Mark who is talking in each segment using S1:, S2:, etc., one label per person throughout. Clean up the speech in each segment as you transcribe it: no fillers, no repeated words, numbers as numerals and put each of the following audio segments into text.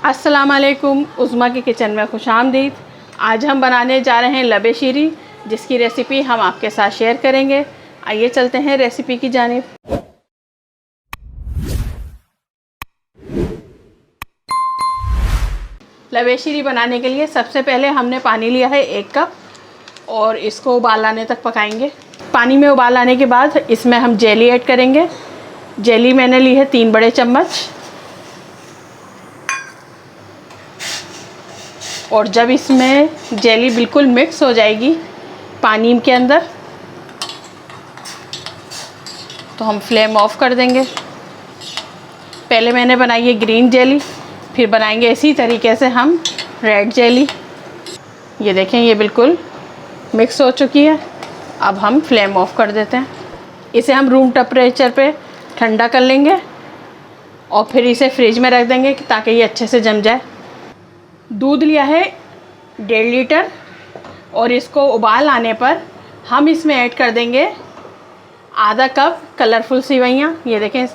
S1: अस्सलाम वालेकुम, उज़्मा के किचन में खुशामदीद। आज हम बनाने जा रहे हैं लबे शीरी, जिसकी रेसिपी हम आपके साथ शेयर करेंगे। आइए चलते हैं रेसिपी की जानिब। लबे शीरी बनाने के लिए सबसे पहले हमने पानी लिया है 1 कप और इसको उबाल आने तक पकाएंगे। पानी में उबाल आने के बाद इसमें हम जेली ऐड करेंगे। जेली मैंने ली है 3 बड़े चम्मच। और जब इसमें जेली बिल्कुल मिक्स हो जाएगी पानी के अंदर, तो हम फ्लेम ऑफ कर देंगे। पहले मैंने बनाई है ग्रीन जेली, फिर बनाएंगे इसी तरीके से हम रेड जेली। ये देखें, ये बिल्कुल मिक्स हो चुकी है। अब हम फ्लेम ऑफ कर देते हैं। इसे हम रूम टेम्परेचर पे ठंडा कर लेंगे और फिर इसे फ्रिज में रख देंगे ताकि ये अच्छे से जम जाए। दूध लिया है 1.5 लीटर और इसको उबाल आने पर हम इसमें ऐड कर देंगे आधा कप कलरफुल सेवइयाँ। ये देखें,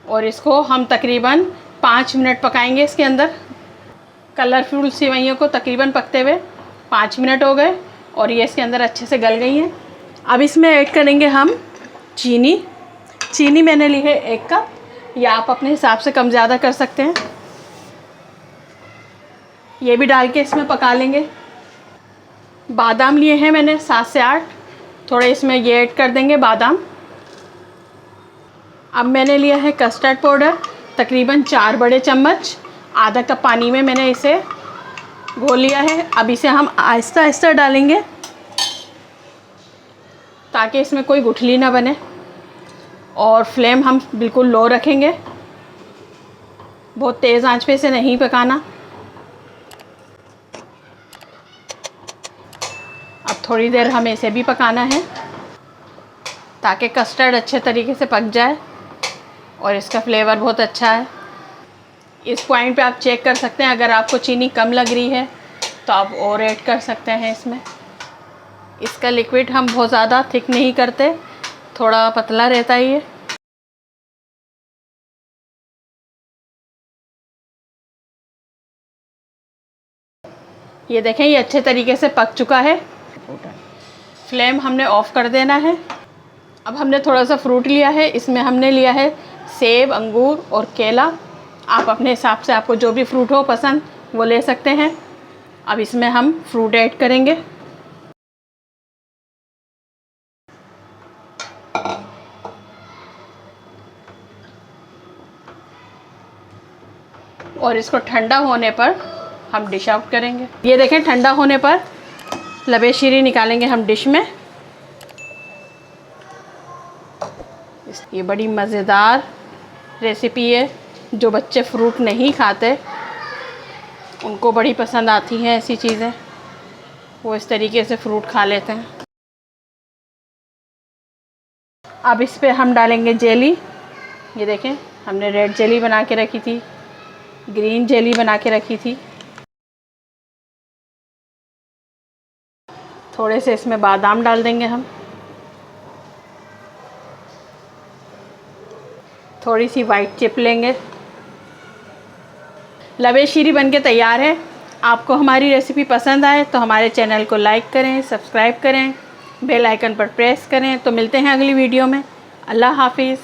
S1: और इसको हम तकरीबन 5 मिनट पकाएंगे इसके अंदर। कलरफुल सेवइयों को तकरीबन पकते हुए 5 मिनट हो गए और ये इसके अंदर अच्छे से गल गई हैं। अब इसमें ऐड करेंगे हम चीनी। चीनी मैंने ली है 1 कप, या आप अपने हिसाब से कम ज़्यादा कर सकते हैं। ये भी डाल के इसमें पका लेंगे। बादाम लिए हैं मैंने 7 से 8, थोड़े इसमें ये ऐड कर देंगे बादाम। अब मैंने लिया है कस्टर्ड पाउडर, तकरीबन 4 बड़े चम्मच। आधा कप पानी में मैंने इसे घोल लिया है। अब इसे हम आहिस्ता आहिस्ता डालेंगे ताकि इसमें कोई गुठली ना बने, और फ्लेम हम बिल्कुल लो रखेंगे। बहुत तेज़ आंच पे इसे नहीं पकाना। अब थोड़ी देर हमें इसे भी पकाना है ताकि कस्टर्ड अच्छे तरीके से पक जाए और इसका फ्लेवर बहुत अच्छा है। इस पॉइंट पे आप चेक कर सकते हैं, अगर आपको चीनी कम लग रही है तो आप और ऐड कर सकते हैं इसमें। इसका लिक्विड हम बहुत ज़्यादा थिक नहीं करते, थोड़ा पतला रहता है ये देखें, ये अच्छे तरीके से पक चुका है। फ्लेम हमने ऑफ़ कर देना है। अब हमने थोड़ा सा फ्रूट लिया है, इसमें हमने लिया है सेब, अंगूर और केला। आप अपने हिसाब से, आपको जो भी फ्रूट हो पसंद वो ले सकते हैं। अब इसमें हम फ्रूट ऐड करेंगे और इसको ठंडा होने पर हम डिश आउट करेंगे। ये देखें, ठंडा होने पर लबे शीरी निकालेंगे हम डिश में। ये बड़ी मज़ेदार रेसिपी है। जो बच्चे फ्रूट नहीं खाते उनको बड़ी पसंद आती हैं ऐसी चीज़ें, वो इस तरीके से फ्रूट खा लेते हैं। अब इस पे हम डालेंगे जेली। ये देखें, हमने रेड जेली बना के रखी थी, ग्रीन जेली बना के रखी थी। थोड़े से इसमें बादाम डाल देंगे हम, थोड़ी सी वाइट चिप लेंगे। लबे शीरी बनके तैयार है। आपको हमारी रेसिपी पसंद आए तो हमारे चैनल को लाइक करें, सब्सक्राइब करें, बेल आइकन पर प्रेस करें। तो मिलते हैं अगली वीडियो में। अल्लाह हाफिज़।